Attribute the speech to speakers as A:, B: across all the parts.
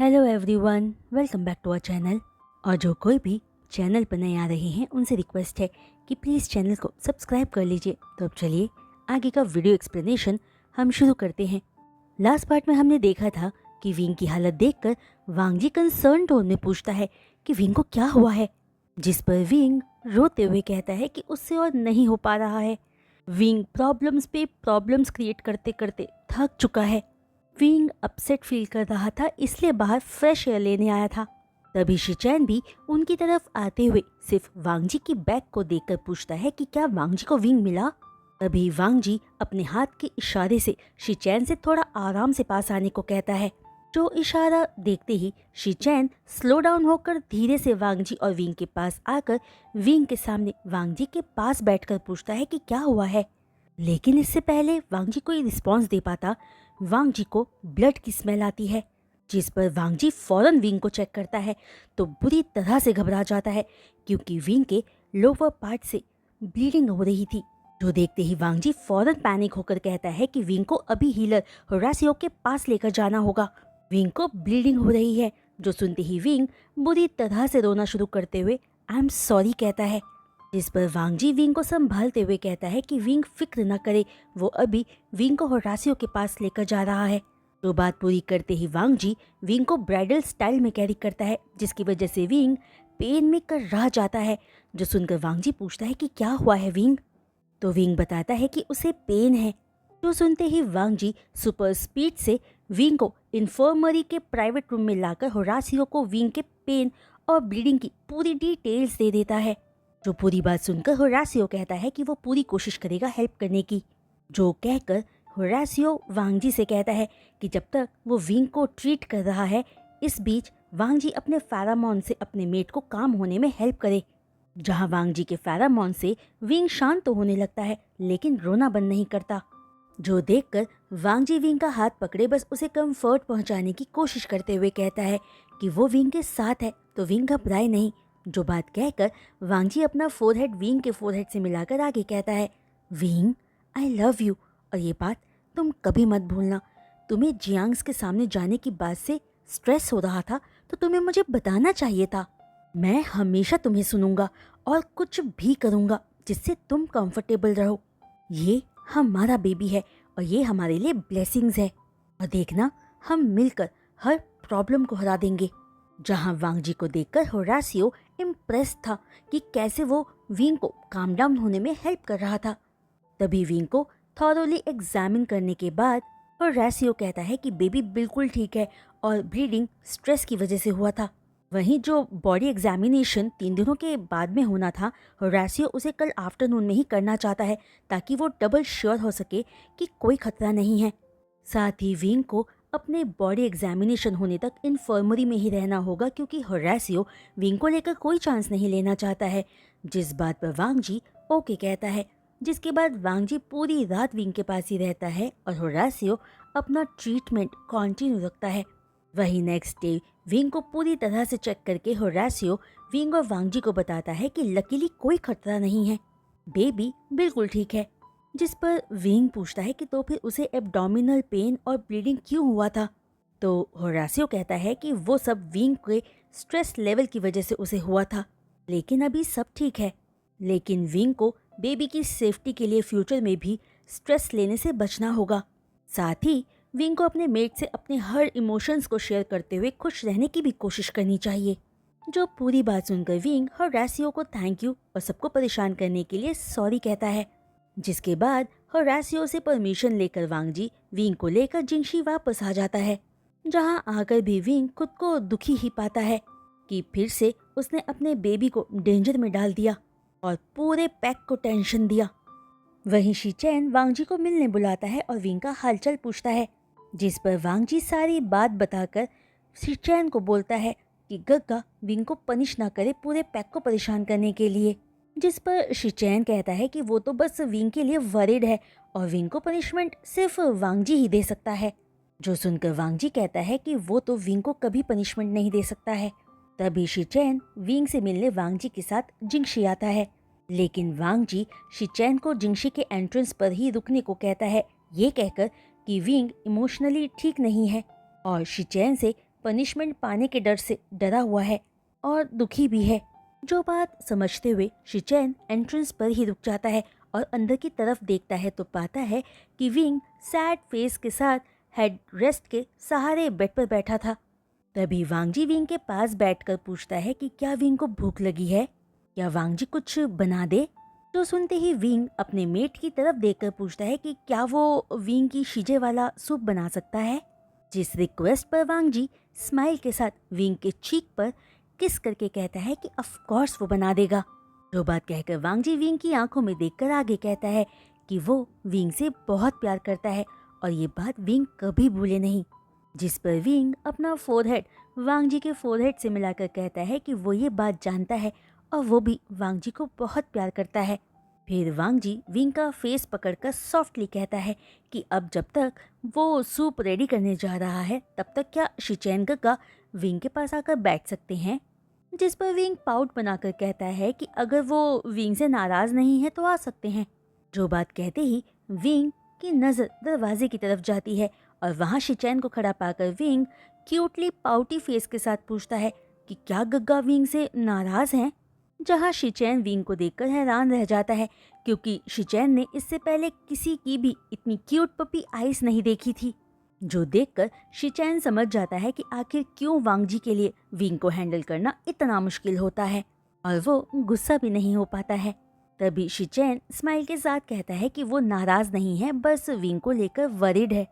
A: Hello everyone, welcome back to our channel. और जो कोई भी चैनल पर नए आ रहे हैं उनसे रिक्वेस्ट है कि प्लीज़ चैनल को सब्सक्राइब कर लीजिए। तो अब चलिए आगे का वीडियो एक्सप्लेनेशन हम शुरू करते हैं। लास्ट पार्ट में हमने देखा था कि विंग की हालत देखकर वांग जी कंसर्न टोन में पूछता है कि विंग को क्या हुआ है, जिस पर विंग रोते हुए कहता है कि उससे और नहीं हो पा रहा है। विंग प्रॉब्लम्स पे प्रॉब्लम्स क्रिएट करते करते थक चुका है। विंग अपसेट फील कर रहा था, इसलिए बाहर फ्रेश एयर लेने आया था। तभी शिचैन भी उनकी तरफ आते हुए सिर्फ वांग जी की बैग को देखकर पूछता है कि क्या वांग जी को विंग मिला। तभी वांग जी अपने हाथ के इशारे से शिचैन से थोड़ा आराम से पास आने को कहता है। जो इशारा देखते ही शिचैन स्लो डाउन होकर धीरे से वांग जी और विंग के पास आकर विंग के सामने वांग जी के पास बैठकर पूछता है कि क्या हुआ है। लेकिन इससे पहले वांग जी कोई रिस्पॉन्स दे पाता, वांग जी को ब्लड की स्मेल आती है, जिस पर वांग जी फौरन विंग को चेक करता है तो बुरी तरह से घबरा जाता है, क्योंकि विंग के लोअर पार्ट से ब्लीडिंग हो रही थी। जो देखते ही वांग जी फौरन पैनिक होकर कहता है कि विंग को अभी हीलर होरासियो के पास लेकर जाना होगा, विंग को ब्लीडिंग हो रही है। जो सुनते ही विंग बुरी तरह से रोना शुरू करते हुए आई एम सॉरी कहता है, जिस पर वांग जी विंग को संभालते हुए कहता है कि विंग फिक्र न करे, वो अभी विंग को होरासियो के पास लेकर जा रहा है। तो बात पूरी करते ही वांग जी विंग को ब्राइडल स्टाइल में कैरी करता है, जिसकी वजह से विंग पेन में कर रह जाता है। जो सुनकर वांग जी पूछता है कि क्या हुआ है विंग। तो विंग बताता है कि उसे पेन है। जो सुनते ही वांग जी सुपर स्पीड से विंग को इन्फर्मरी के प्राइवेट रूम में लाकर होरासियो को विंग के पेन और ब्लीडिंग की पूरी डिटेल्स दे देता है। जो पूरी बात सुनकर होरासियो कहता है कि वो पूरी कोशिश करेगा हेल्प करने की। जो कहकर होरासियो वांग जी से कहता है कि जब तक वो विंग को ट्रीट कर रहा है, इस बीच वांग जी अपने फेरामोन से अपने मेट को काम होने में हेल्प करे। जहां वांग जी के फेरामोन से विंग शांत तो होने लगता है, लेकिन रोना बंद नहीं करता। जो देखकर वांग जी विंग का हाथ पकड़े बस उसे कंफर्ट पहुंचाने की कोशिश करते हुए कहता है कि वो विंग के साथ है, तो विंग घबराए नहीं। जो बात कहकर वांग जी अपना फोरहेड विंग के फोरहेड से मिलाकर आगे कहता है, विंग आई लव यू, और ये बात तुम कभी मत भूलना। तुम्हें जियांग्स के सामने जाने की बात से स्ट्रेस हो रहा था, तो तुम्हें मुझे बताना चाहिए था। मैं हमेशा तुम्हें सुनूंगा और कुछ भी करूंगा जिससे तुम कंफर्टेबल रहो। ये हमारा बेबी है और ये हमारे लिए ब्लेसिंग्स है, और देखना हम मिलकर हर प्रॉब्लम को हरा देंगे। जहां वांग जी को देखकर होरासियो इम्प्रेस था कि कैसे वो विंग को काम डाउन होने में हेल्प कर रहा था। तभी विंग को थॉरोली एग्जामिन करने के बाद होरासियो कहता है कि बेबी बिल्कुल ठीक है और ब्लीडिंग स्ट्रेस की वजह से हुआ था। वहीं जो बॉडी एग्जामिनेशन 3 दिनों के बाद में होना था, होरासियो उसे कल आफ्टरनून में ही करना चाहता है, ताकि वो डबल श्योर हो सके कि कोई खतरा नहीं है। साथ ही विंग को अपने बॉडी एग्जामिनेशन होने तक इन्फर्मरी में ही रहना होगा, क्योंकि होरासियो विंग को लेकर कोई चांस नहीं लेना चाहता है। जिस बात पर वांग जी ओके कहता है, जिसके बाद वांग जी पूरी रात विंग के पास ही रहता है और होरासियो अपना ट्रीटमेंट कंटिन्यू रखता है। वही नेक्स्ट डे विंग को पूरी तरह से चेक करके होरासियो विंग और वांग जी को बताता है कि लकीली कोई खतरा नहीं है, बेबी बिल्कुल ठीक है। जिस पर विंग पूछता है कि तो फिर उसे एब्डोमिनल पेन और ब्लीडिंग क्यों हुआ था। तो होरासियो कहता है कि वो सब विंग के स्ट्रेस लेवल की वजह से उसे हुआ था, लेकिन अभी सब ठीक है। लेकिन विंग को बेबी की सेफ्टी के लिए फ्यूचर में भी स्ट्रेस लेने से बचना होगा। साथ ही विंग को अपने मेट से अपने हर इमोशंस को शेयर करते हुए खुश रहने की भी कोशिश करनी चाहिए। जो पूरी बात सुनकर विंग होरासियो को थैंक यू और सबको परेशान करने के लिए सॉरी कहता है। जिसके बाद होरासियो से परमिशन लेकर वांग जी विंग को लेकर जिंगशी वापस आ जाता है। जहां आकर भी विंग खुद को दुखी ही पाता है कि फिर से उसने अपने बेबी को डेंजर में डाल दिया और पूरे पैक को टेंशन दिया। वहीं शिचैन वांग जी को मिलने बुलाता है और विंग का हालचाल पूछता है, जिस पर वांग जी सारी बात बताकर शिचैन को बोलता है कि गग्गा विंग को पनिश ना करे पूरे पैक को परेशान करने के लिए। जिस पर शिचैन कहता है कि वो तो बस विंग के लिए वरीड है और विंग को पनिशमेंट सिर्फ वांग जी ही दे सकता है। जो सुनकर वांग जी कहता है कि वो तो विंग को कभी पनिशमेंट नहीं दे सकता है। तभी शिचैन विंग से मिलने वांग जी के साथ जिंगशी आता है, लेकिन वांग जी शिचैन को जिंगशी के एंट्रेंस पर ही रुकने को कहता है, ये कहकर कि विंग इमोशनली ठीक नहीं है और शिचैन से पनिशमेंट पाने के डर से डरा हुआ है और दुखी भी है। जो बात समझते हुए शिचैन एंट्रेंस पर ही रुक जाता है और अंदर की तरफ देखता है तो पाता है कि विंग सैड फेस के साथ हेड रेस्ट के सहारे बेड पर बैठा था। तभी वांगजी विंग के पास बैठकर पूछता है कि क्या विंग को भूख लगी है, क्या वांगजी कुछ बना दे। तो सुनते ही विंग अपने मेट की तरफ देखकर पूछता है कि क्या वो विंग की शीजे वाला सूप बना सकता है। जिस रिक्वेस्ट पर वांगजी स्माइल के साथ विंग के चीक पर किस करके कहता है कि ऑफ कोर्स वो बना देगा। जो बात कहकर वांगजी विंग की आंखों में देखकर आगे कहता है कि वो विंग से बहुत प्यार करता है और ये बात विंग कभी भूले नहीं। जिस पर विंग अपना फोरहेड वांगजी के फोरहेड से मिलाकर कहता है कि वो ये बात जानता है और वो भी वांगजी को बहुत प्यार करता है। फिर वांगजी विंग का फेस पकड़कर सॉफ्टली कहता है कि अब जब तक वो सूप रेडी करने जा रहा है तब तक क्या शिचैन गग्गा विंग के पास आकर बैठ सकते हैं। जिस पर विंग पाउट बनाकर कहता है कि अगर वो विंग से नाराज नहीं है तो आ सकते हैं। जो बात कहते ही विंग की नज़र दरवाजे की तरफ जाती है और वहाँ शिचैन को खड़ा पाकर विंग क्यूटली पाउटी फेस के साथ पूछता है कि क्या गग्गा विंग से नाराज हैं। जहाँ शिचैन विंग को देखकर हैरान रह जाता है क्योंकि शिचैन ने इससे पहले किसी की भी इतनी क्यूट पपी आइस नहीं देखी थी। जो देखकर शिचैन समझ जाता है कि आखिर क्यों वांगजी के लिए विंग को हैंडल करना इतना मुश्किल होता है और वो गुस्सा भी नहीं हो पाता है। तभी शिचैन स्माइल के साथ कहता है कि वो नाराज नहीं है, बस विंग को लेकर वरीड है।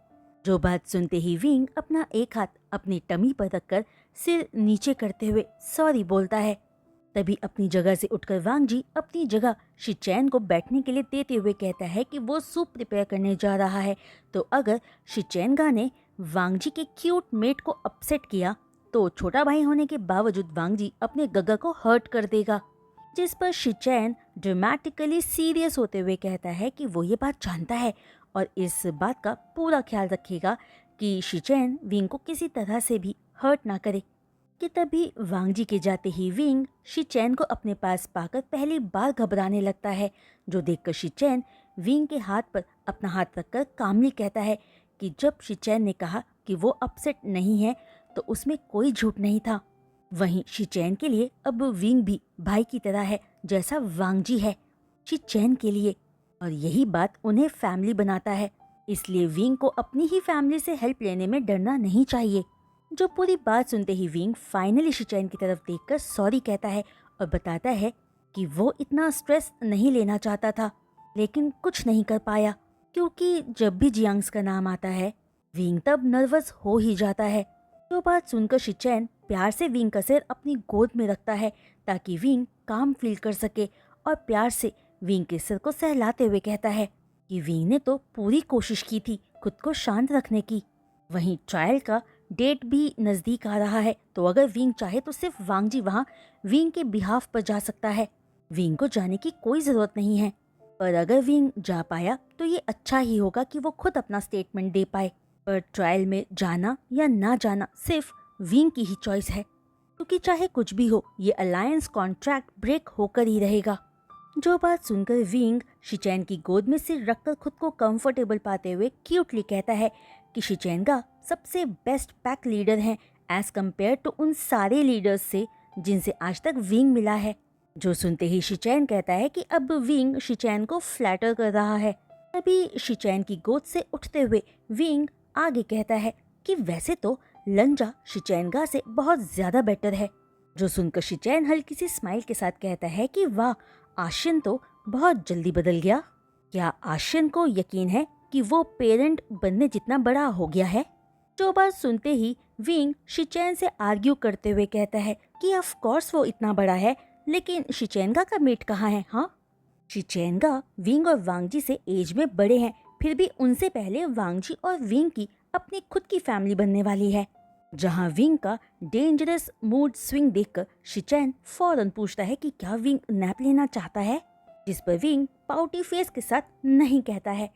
A: जो बात सुनते ही विंग अपना एक हाथ अपनी टमी पर रखकर सिर नीचे करते हुए सॉरी बोलता है। तभी अपनी जगह से उठकर वांगजी अपनी जगह शिचैन को बैठने के लिए देते हुए कहता है कि वो सूप प्रिपेयर करने जा रहा है, तो अगर शिचैनगा ने वांगजी के क्यूट मेट को अपसेट किया तो छोटा भाई होने के बावजूद वांगजी अपने गग्गा को हर्ट कर देगा। जिस पर शिचैन ड्रामेटिकली सीरियस होते हुए कहता है कि वो ये बात जानता है और इस बात का पूरा ख्याल रखेगा कि शिचैन विंग को किसी तरह से भी हर्ट ना करे। कि तभी वांगजी के जाते ही विंग शिचैन को अपने पास पाकर पहली बार घबराने लगता है। जो देखकर शिचैन विंग के हाथ पर अपना हाथ रखकर कामली कहता है कि जब शिचैन ने कहा कि वो अपसेट नहीं है तो उसमें कोई झूठ नहीं था। वहीं शिचैन के लिए अब विंग भी भाई की तरह है जैसा वांगजी है शिचैन के लिए, और यही बात उन्हें फैमिली बनाता है। इसलिए विंग को अपनी ही फैमिली से हेल्प लेने में डरना नहीं चाहिए। जो पूरी बात सुनते ही विंग फाइनली शिचैन की तरफ देखकर सॉरी कहता है और बताता है कि वो इतना स्ट्रेस नहीं लेना चाहता था लेकिन कुछ नहीं कर पाया, क्योंकि जब भी जियांग्स का नाम आता है विंग तब नर्वस हो ही जाता है। जो बात सुनकर शिचैन प्यार से विंग का सिर अपनी गोद में रखता है ताकि विंग काम फील कर सके और प्यार से विंग के सिर को सहलाते हुए कहता है कि विंग ने तो पूरी कोशिश की थी खुद को शांत रखने की। वहीं ट्रायल का डेट भी नज़दीक आ रहा है, तो अगर विंग चाहे तो सिर्फ वांगजी वहाँ विंग के बिहाफ पर जा सकता है। विंग को जाने की कोई ज़रूरत नहीं है, पर अगर विंग जा पाया तो ये अच्छा ही होगा कि वो खुद अपना स्टेटमेंट दे पाए। पर ट्रायल में जाना या ना जाना सिर्फ विंग की ही चॉइस है, क्योंकि चाहे कुछ भी हो ये अलायंस कॉन्ट्रैक्ट ब्रेक होकर ही रहेगा। जो बात सुनकर विंग शिचैन की गोद में सिर रखकर खुद को कंफर्टेबल पाते हुए क्यूटली कहता है कि शिचैनगा सबसे बेस्ट पैक लीडर हैं एज कम्पेयर टू उन सारे लीडर्स से जिनसे आज तक विंग मिला है। जो सुनते ही शिचैन कहता है कि अब विंग शिचैन को फ्लैटर कर रहा है। तभी शिचैन की गोद से उठते हुए विंग आगे कहता है कि वैसे तो लंजा शिचैनगा से बहुत ज्यादा बेटर है। जो सुनकर शिचैन हल्की सी स्माइल के साथ कहता है कि वाह, आशियन तो बहुत जल्दी बदल गया। क्या आशियन को यकीन है कि वो पेरेंट बनने जितना बड़ा हो गया है? जो बात सुनते ही विंग शिचैन से आर्ग्यू करते हुए कहता है कि ऑफ कोर्स वो इतना बड़ा है, लेकिन शिचैनगा का मेट कहाँ है? हाँ, शिचैनगा विंग और वांगजी से एज में बड़े हैं, फिर भी उनसे पहले वांगजी और विंग की अपनी खुद की फैमिली बनने वाली है। जहाँ विंग का डेंजरस मूड स्विंग देखकर शिचैन फौरन पूछता है कि क्या विंग नैप लेना चाहता है, जिस पर विंग पाउटी फेस के साथ नहीं कहता है।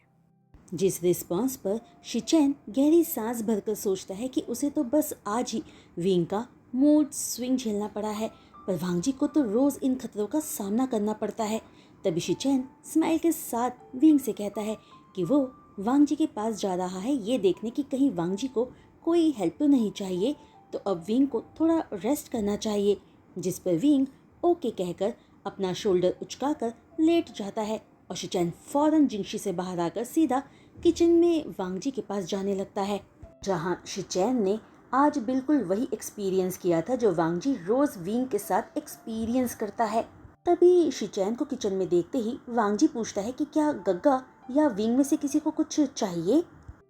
A: जिस रिस्पॉन्स पर शिचैन गहरी सांस भरकर सोचता है कि उसे तो बस आज ही विंग का मूड स्विंग झेलना पड़ा है, पर वांगजी को तो रोज इन खतरों का सामना करना पड़ता है। तभी शिचैन स्माइल के साथ विंग से कहता है कि वो वांगजी के पास जा रहा है ये देखने की कहीं वांगजी को कोई हेल्प तो नहीं चाहिए, तो अब विंग को थोड़ा रेस्ट करना चाहिए, जिस पर विंग ओके कहकर अपना शोल्डर उचकाकर लेट जाता है और शिचैन फौरन जिंगशी से बाहर आकर सीधा किचन में वांगजी के पास जाने लगता है, जहां शिचैन ने आज बिल्कुल वही एक्सपीरियंस किया था जो वांगजी रोज विंग के साथ एक्सपीरियंस करता है। तभी शिचैन को किचन में देखते ही वांगजी पूछता है कि क्या गग्गा या विंग में से किसी को कुछ चाहिए,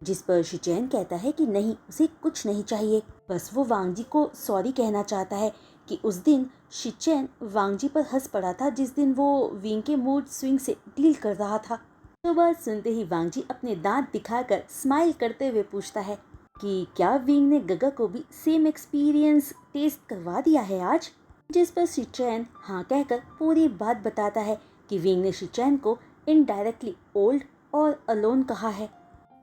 A: जिस पर शिचैन कहता है कि नहीं, उसे कुछ नहीं चाहिए, बस वो वांगजी को सॉरी कहना चाहता है कि उस दिन शिचैन वांगजी पर हंस पड़ा था जिस दिन वो विंग के मूड स्विंग से डील कर रहा था। तो बात सुनते ही वांगजी अपने दांत दिखाकर स्माइल करते हुए पूछता है कि क्या विंग ने गग्गा को भी सेम एक्सपीरियंस टेस्ट करवा दिया है आज, जिस पर शिचैन हाँ कहकर पूरी बात बताता है कि विंग ने शिचैन को इनडायरेक्टली ओल्ड और अलोन कहा है।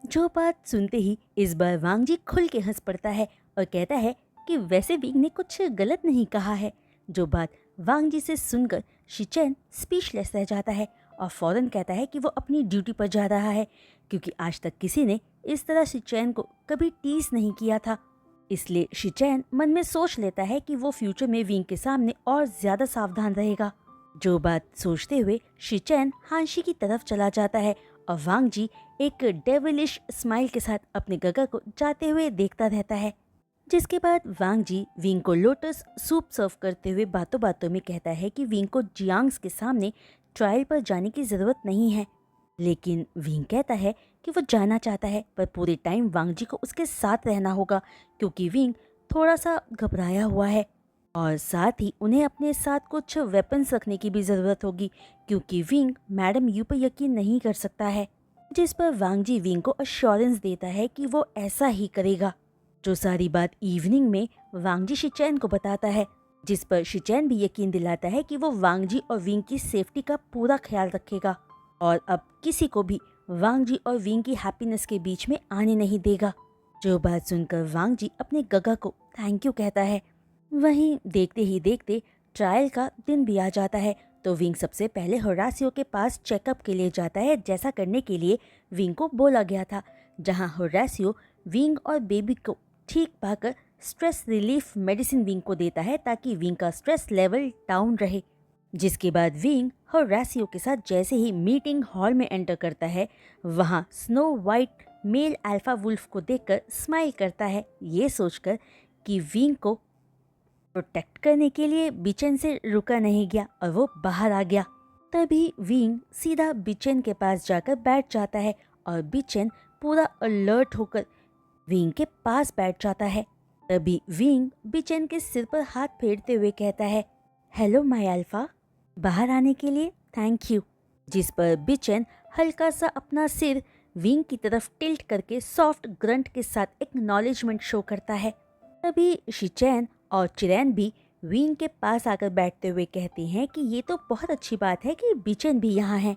A: जो बात सुनते ही इस बार वांगजी खुल के हंस पड़ता है और कहता है कि वैसे विंग ने कुछ गलत नहीं कहा है। जो बात वांगजी से सुनकर शिचैन स्पीचलेस रह जाता है और फौरन कहता है कि वो अपनी ड्यूटी पर जा रहा है, क्योंकि आज तक किसी ने इस तरह शिचैन को कभी टीज नहीं किया था। इसलिए शिचैन मन में सोच लेता है कि वो फ्यूचर में विंग के सामने और ज्यादा सावधान रहेगा। जो बात सोचते हुए शिचैन हांशी की तरफ चला जाता है और वांगजी एक डेविलिश स्माइल के साथ अपने गग्गा को जाते हुए देखता रहता है, जिसके बाद वांगजी विंग को लोटस सूप सर्व करते हुए बातों बातों में कहता है कि विंग को जियांग्स के सामने ट्रायल पर जाने की जरूरत नहीं है। लेकिन विंग कहता है कि वो जाना चाहता है, पर पूरे टाइम वांगजी को उसके साथ रहना होगा, क्योंकि विंग थोड़ा सा घबराया हुआ है और साथ ही उन्हें अपने साथ कुछ वेपन्स रखने की भी ज़रूरत होगी, क्योंकि विंग मैडम यू पर यकीन नहीं कर सकता है। जिस पर वांगजी विंग को अश्योरेंस देता है कि वो ऐसा ही करेगा। जो सारी बात इवनिंग में वांगजी शिचैन को बताता है, जिस पर शिचैन भी यकीन दिलाता है कि वो वांगजी और विंग की सेफ्टी का पूरा ख्याल रखेगा और अब किसी को भी वांगजी और विंग की हैप्पीनेस के बीच में आने नहीं देगा। जो बात सुनकर वांगजी अपने गग्गा को थैंक यू कहता है। वहीं देखते ही देखते ट्रायल का दिन भी आ जाता है, तो विंग सबसे पहले होरासियो के पास चेकअप के लिए जाता है, जैसा करने के लिए विंग को बोला गया था, जहां होरासियो विंग और बेबी को ठीक पाकर स्ट्रेस रिलीफ मेडिसिन विंग को देता है ताकि विंग का स्ट्रेस लेवल डाउन रहे। जिसके बाद विंग होरासियो के साथ जैसे ही मीटिंग हॉल में एंटर करता है, वहां snow white male alpha wolf को देखकर स्माइल करता है, ये सोचकर कि विंग को प्रोटेक्ट करने के लिए बिचेन से रुका नहीं गया और वो बाहर आ गया। तभी विंग सीधा बिचेन के पास जाकर बैठ जाता है और बिचेन पूरा अलर्ट होकर विंग के पास बैठ जाता है। तभी विंग बिचेन के सिर पर हाथ फेरते हुए कहता है, हेलो माय अल्फा, बाहर आने के लिए थैंक यू। जिस पर बिचेन हल्का सा अपना सिर विंग की तरफ टिल्ट करके सॉफ्ट ग्रंट के साथ एक्नॉलेजमेंट शो करता है। तभी शिचैन और चिरैन भी विंग के पास आकर बैठते हुए कहते हैं कि ये तो बहुत अच्छी बात है कि बिचेन भी यहाँ है।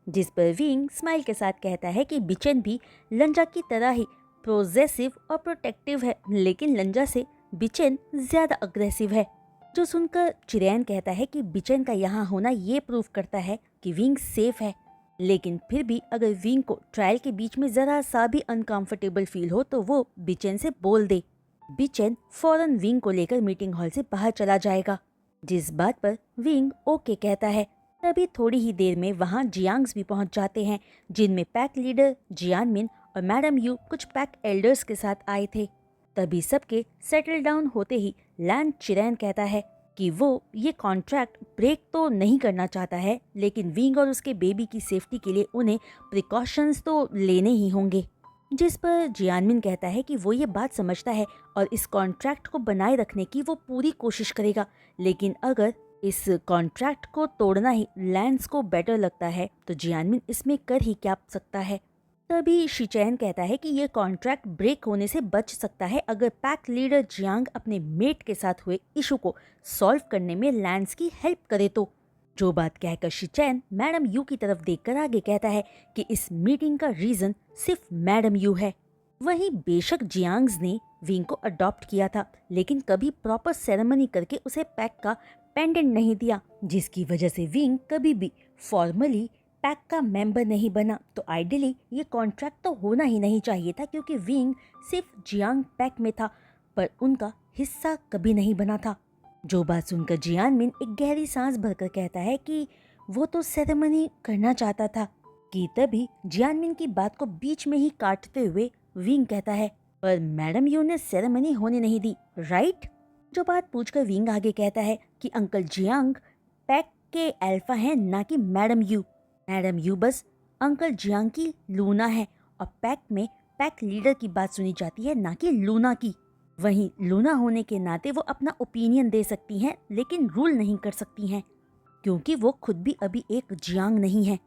A: जिस पर विंग स्माइल के साथ कहता है कि बिचेन भी लंजा की तरह ही प्रोजेसिव और प्रोटेक्टिव है, लेकिन लंजा से बिचेन ज़्यादा अग्रेसिव है। जो सुनकर चिरैन कहता है कि बिचेन का यहाँ होना ये प्रूव करता है कि विंग सेफ है, लेकिन फिर भी अगर विंग को ट्रायल के बीच में ज़रा सा भी अनकंफर्टेबल फील हो तो वो बिचेन से बोल दे। बिचेन फौरन विंग को लेकर मीटिंग हॉल से बाहर चला जाएगा, जिस बात पर विंग ओके कहता है। तभी थोड़ी ही देर में वहाँ जियांग्स भी पहुँच जाते हैं, जिनमें पैक लीडर जियानमिन और मैडम यू कुछ पैक एल्डर्स के साथ आए थे। तभी सबके सेटल डाउन होते ही लैंड चिरैन कहता है कि वो ये कॉन्ट्रैक्ट ब्रेक तो नहीं करना चाहता है, लेकिन विंग और उसके बेबी की सेफ्टी के लिए उन्हें प्रिकॉशंस तो लेने ही होंगे। जिस पर जियानमिन कहता है कि वो ये बात समझता है और इस कॉन्ट्रैक्ट को बनाए रखने की वो पूरी कोशिश करेगा, लेकिन अगर इस कॉन्ट्रैक्ट को तोड़ना ही लैंस को बेटर लगता है तो जियानमिन इसमें कर ही क्या सकता है। तभी शिचैन कहता है कि ये कॉन्ट्रैक्ट ब्रेक होने से बच सकता है अगर पैक लीडर जियांग अपने मेट के साथ हुए इशू को सॉल्व करने में लैंस की हेल्प करे तो। जो बात कहकर शिचैन मैडम यू की तरफ देखकर आगे कहता है कि इस मीटिंग का रीजन सिर्फ मैडम यू है। वहीं बेशक जियांग्स ने विंग को अडॉप्ट किया था, लेकिन कभी प्रॉपर सेरेमनी करके उसे पैक का पेंडेंट नहीं दिया, जिसकी वजह से विंग कभी भी फॉर्मली पैक का मेंबर नहीं बना। तो आइडियली ये कॉन्ट्रैक्ट तो होना ही नहीं चाहिए था, क्योंकि विंग सिर्फ जियांग पैक में था पर उनका हिस्सा कभी नहीं बना था। जो बात सुनकर जियानमिन एक गहरी सांस भरकर कहता है कि वो तो सेरेमनी करना चाहता था कि तभी जियानमिन की बात को बीच में ही काटते हुए विंग कहता है, पर मैडम यू ने सेरेमनी होने नहीं दी, राइट? जो बात पूछकर विंग आगे कहता है कि अंकल जियांग पैक के अल्फा हैं, ना कि मैडम यू। मैडम यू बस अंकल जियांग की लूना है और पैक में पैक लीडर की बात सुनी जाती है, ना कि लूना की। वहीं लूना होने के नाते वो अपना ओपिनियन दे सकती हैं, लेकिन रूल नहीं कर सकती हैं, क्योंकि वो खुद भी अभी एक जियांग नहीं है।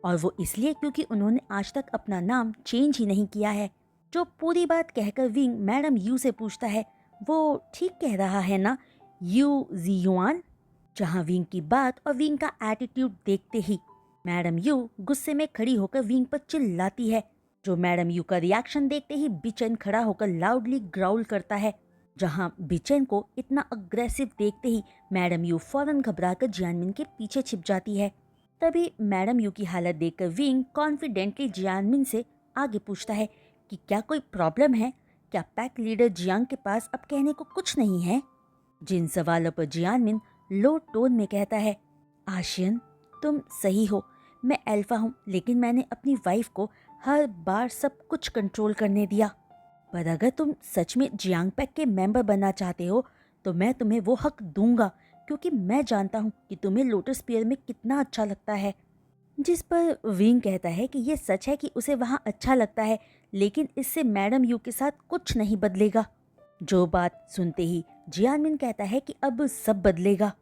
A: और वो इसलिए क्योंकि उन्होंने आज तक अपना नाम चेंज ही नहीं किया है। जो पूरी बात कहकर विंग मैडम यू से पूछता है, वो ठीक कह रहा है ना यू जियुआन? जहाँ विंग की बात और विंग का एटीट्यूड देखते ही मैडम यू गुस्से में खड़ी होकर विंग पर चिल्लाती है। जो मैडम यू का रिएक्शन देखते ही बिचन खड़ा होकर लाउडली ग्राउल करता है। जहाँ बिचन को इतना अग्रेसिव देखते ही मैडम यू फौरन घबराकर जियानमिन के पीछे छिप जाती है। तभी मैडम यू की हालत देखकर विंग कॉन्फिडेंटली जियानमिन से आगे पूछता है कि क्या कोई प्रॉब्लम है? क्या पैक लीडर जियांग के पास अब कहने को कुछ नहीं है? जिन सवालों पर जियानमिन लो टोन में कहता है, आशियन तुम सही हो, मैं अल्फा हूँ, लेकिन मैंने अपनी वाइफ को हर बार सब कुछ कंट्रोल करने दिया। पर अगर तुम सच में जियांग पैक के मेंबर बनना चाहते हो तो मैं तुम्हें वो हक दूंगा, क्योंकि मैं जानता हूँ कि तुम्हें लोटस पियर में कितना अच्छा लगता है। जिस पर विंग कहता है कि ये सच है कि उसे वहाँ अच्छा लगता है, लेकिन इससे मैडम यू के साथ कुछ नहीं बदलेगा। जो बात सुनते ही जियानमिन कहता है कि अब सब बदलेगा।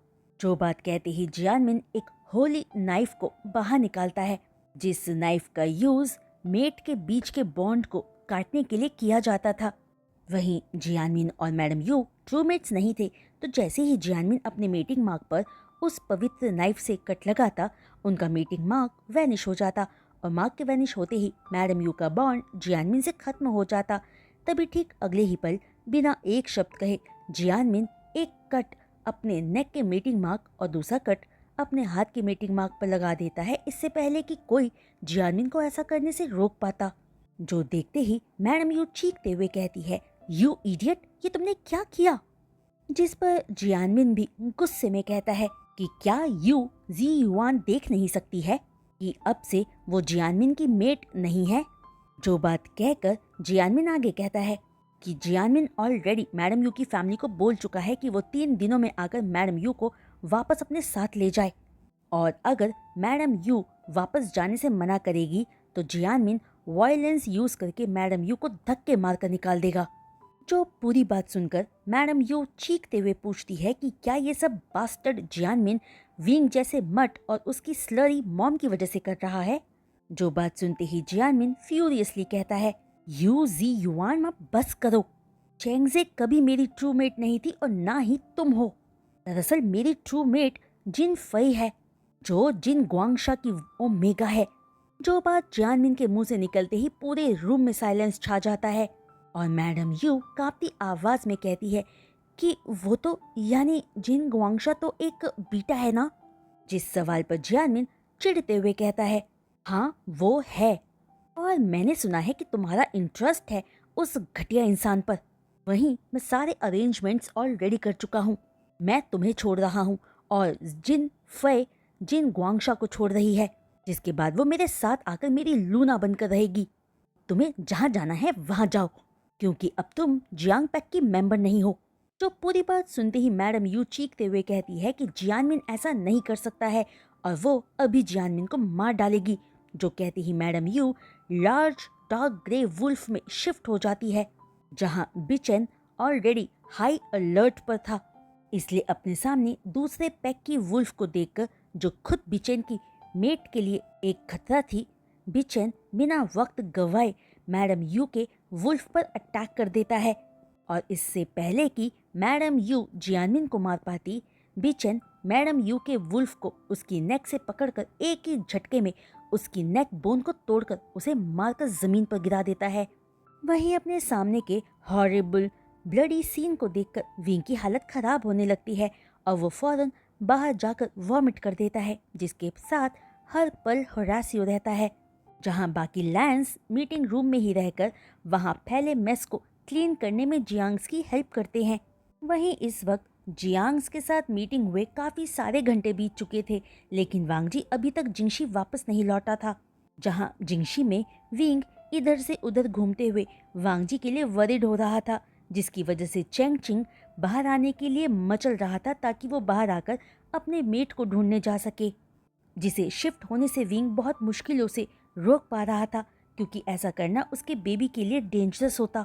A: जो बात कहते ही जियानमिन एक होली नाइफ को बाहर निकालता है, जिस नाइफ का यूज मेट के बीच के बॉन्ड को काटने के लिए किया जाता था। वहीं जियानमिन और मैडम यू ट्रूमेट्स नहीं थे, तो जैसे ही जियानमिन अपने मीटिंग मार्क पर उस पवित्र नाइफ से कट लगाता, उनका मीटिंग मार्क वैनिश हो जाता और मार्क के वैनिश होते ही मैडम यू का बॉन्ड जियानमिन से खत्म हो जाता। तभी ठीक अगले ही पल बिना एक शब्द कहे जियानमिन एक कट अपने नेक के मीटिंग मार्क और दूसरा कट अपने हाथ के मीटिंग मार्क पर लगा देता है, इससे पहले कि कोई जियानमिन को ऐसा करने से रोक पाता। जो देखते ही मैडम यू चीखते हुए कहती है, यू इडियट, ये तुमने क्या किया? जिस पर जियानमिन भी गुस्से में कहता है कि क्या यू जी युआन देख नहीं सकती है कि अब से वो जियानमिन की मेट नहीं है? जो बात कहकर जियानमिन आगे कहता है कि जियानमिन ऑलरेडी मैडम यू की फैमिली को बोल चुका है कि वो 3 दिनों में आकर मैडम यू को वापस अपने साथ ले जाए, और अगर मैडम यू वापस जाने से मना करेगी तो जियानमिन वायलेंस यूज करके मैडम यू को धक्के मारकर निकाल देगा। जो पूरी बात सुनकर मैडम यू चीखते हुए पूछती है कि क्या ये सब बास्टर्ड जियानमिन विंग जैसे मट और उसकी स्लरी मॉम की वजह से कर रहा है? जो बात सुनते ही जियानमिन फ्यूरियसली कहता है, यू जी युआन, अब बस करो। चेंगजे कभी मेरी ट्रू मेट नहीं थी और ना ही तुम हो। दरअसल मेरी ट्रू मेट जिन फई है, जो जिन ग्वांगशा की ओमेगा है। जो बात जियानमिन के मुंह से निकलते ही पूरे रूम में साइलेंस छा जाता है और मैडम यू कांपती आवाज में कहती है कि वो तो यानी जिन ग्वांगशा तो एक बीटा है ना? जिस सवाल पर जियानमिन चिढ़ते हुए कहता है, हाँ वो है, और मैंने सुना है कि तुम्हारा इंटरेस्ट है उस घटिया इंसान पर। वहीं मैं सारे अरेंजमेंट्स ऑलरेडी कर चुका हूँ। मैं तुम्हें छोड़ रहा हूँ और जिन फे जिन ग्वांगशा को छोड़ रही है, जिसके बाद वो मेरे साथ आकर मेरी लूना बनकर रहेगी। तुम्हें जहाँ जाना है वहाँ जाओ, क्योंकि अब तुम जियांग पैक की मेंबर नहीं हो। जो पूरी बात सुनते ही मैडम यू चीखते हुए कहती है कि जियानमिन ऐसा नहीं कर सकता है और वो अभी जियानमिन को मार डालेगी। जो कहती ही madam you large dark grey wolf में शिफ्ट हो जाती है, जहाँ बिचन ऑलरेडी हाई अलर्ट पर था, इसलिए अपने सामने दूसरे पैक की वुल्फ को देखकर, जो खुद बिचन की मेट के लिए एक खतरा थी, बिचन बिना वक्त गवाए मैडम यू के वुल्फ पर अटैक कर देता है। और इससे पहले कि मैडम यू जियानमिन को मार पाती, बिचन मैडम यू के वुल्फ को उसकी नेक से पकड़कर एक ही झटके में उसकी नेक बोन को तोड़कर उसे मारकर जमीन पर गिरा देता है। वहीं अपने सामने के हॉरिबल ब्लडी सीन को देखकर विंग की हालत खराब होने लगती है और वो फौरन बाहर जाकर वॉमिट कर देता है, जिसके साथ हर पल होरासियो रहता है। जहां बाकी लैंस मीटिंग रूम में ही रहकर वहां फैले मेस को क्लीन करने में जियांग्स की हेल्प करते हैं। वहीं इस वक्त जियांग्स के साथ मीटिंग हुए काफी सारे घंटे बीत चुके थे, लेकिन वांगजी अभी तक जिंगशी वापस नहीं लौटा था। जहां जिंगशी में विंग इधर से उधर घूमते हुए वांगजी के लिए वरिड हो रहा था, जिसकी वजह से चेंग चिंग बाहर आने के लिए मचल रहा था ताकि वो बाहर आकर अपने मेट को ढूंढने जा सके, जिसे शिफ्ट होने से विंग बहुत मुश्किलों से रोक पा रहा था, क्योंकि ऐसा करना उसके बेबी के लिए डेंजरस होता।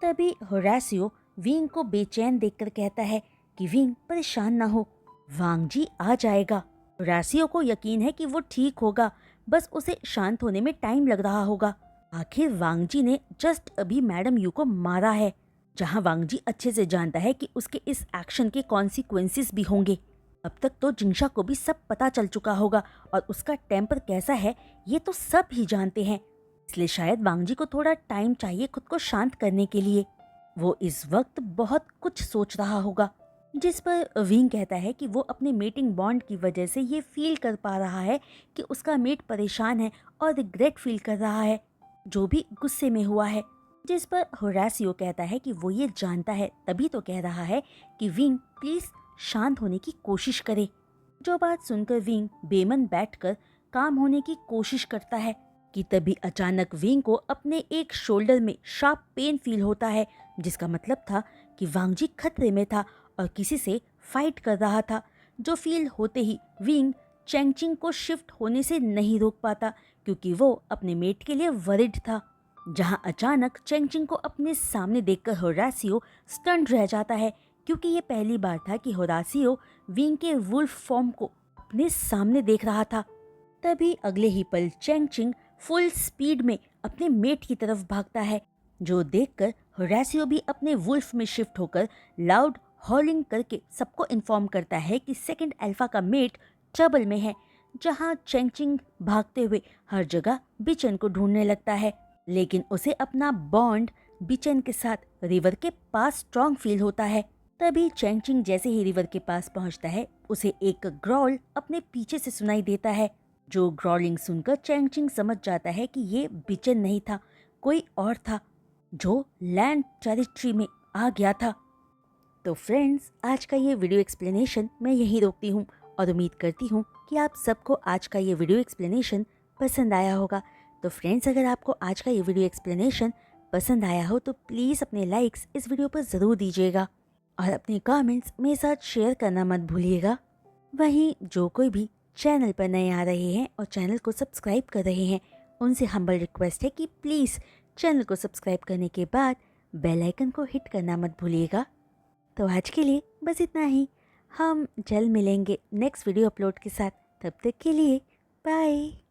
A: तभी होरासियो विंग को बेचैन देखकर कहता है कि विंग परेशान ना हो, वांगजी आ जाएगा। होरासियो को यकीन है कि वो ठीक होगा, बस उसे शांत होने में टाइम लग रहा होगा। आखिर वांगजी ने जस्ट अभी मैडम यू को मारा है, जहां वांगजी अच्छे से जानता है कि उसके इस एक्शन के कॉन्सिक्वेंसेस भी होंगे। अब तक तो जिंगशा को भी सब पता चल चुका होगा और उसका टेम्पर कैसा है ये तो सब ही जानते हैं, इसलिए शायद वांगजी को थोड़ा टाइम चाहिए खुद को शांत करने के लिए। वो इस वक्त बहुत कुछ सोच रहा होगा, जिस पर विंग कहता है कि वो अपने मेटिंग बॉन्ड की वजह से ये फील कर पा रहा है कि उसका मेट परेशान है और रिग्रेट फील कर रहा है, जो भी गुस्से में हुआ है। जिस पर होरासियो कहता है कि वो ये जानता है तभी तो कह रहा है कि विंग प्लीज शांत होने की कोशिश करे। जो बात सुनकर विंग बेमन बैठकर काम होने की कोशिश करता है कि तभी अचानक विंग को अपने एक शोल्डर में शार्प पेन फील होता है, जिसका मतलब था कि वांगजी खतरे में था और किसी से फाइट कर रहा था। जो फील होते ही विंग चेंगचिंग को शिफ्ट होने से नहीं रोक पाता, क्योंकि वो अपने मेट के लिए वरिड था। जहां अचानक चेंगचिंग को अपने सामने देखकर होरासियो स्टन्ड रह जाता है, क्योंकि ये पहली बार था कि होरासियो विंग के वुल्फ फॉर्म को अपने सामने देख रहा था। तभी अगले ही पल चेंगचिंग फुल स्पीड में अपने मेट की तरफ भागता है, जो देखकर होरासियो भी अपने वुल्फ में शिफ्ट होकर लाउड हॉलिंग करके सबको इन्फॉर्म करता है कि सेकंड अल्फा का मेट ट्रबल में है। जहां चेंगचिंग भागते हुए हर जगह बिचन को ढूंढने लगता है, लेकिन उसे अपना बॉन्ड बिचन के साथ रिवर के पास स्ट्रॉन्ग फील होता है। तभी चेंगचिंग जैसे ही रिवर के पास पहुंचता है, उसे एक ग्रॉल अपने पीछे से सुनाई देता है। जो ग्रॉलिंग सुनकर चेंगचिंग समझ जाता है कि ये बिचन नहीं था, कोई और था जो लैंड टेरिटरी में आ गया था। तो फ्रेंड्स, आज का ये वीडियो एक्सप्लेनेशन मैं यहीं रोकती हूँ और उम्मीद करती हूँ कि आप सबको आज का ये वीडियो एक्सप्लेनेशन पसंद आया होगा। तो फ्रेंड्स, अगर आपको आज का ये वीडियो एक्सप्लेनेशन पसंद आया हो तो प्लीज़ अपने लाइक्स इस वीडियो पर ज़रूर दीजिएगा और अपने कमेंट्स मेरे साथ शेयर करना मत भूलिएगा। वहीं जो कोई भी चैनल पर नए आ रहे हैं और चैनल को सब्सक्राइब कर रहे हैं, उनसे हम्बल रिक्वेस्ट है कि प्लीज़ चैनल को सब्सक्राइब करने के बाद बेल आइकन को हिट करना मत भूलिएगा। तो आज के लिए बस इतना ही। हम जल्द मिलेंगे नेक्स्ट वीडियो अपलोड के साथ। तब तक के लिए बाय।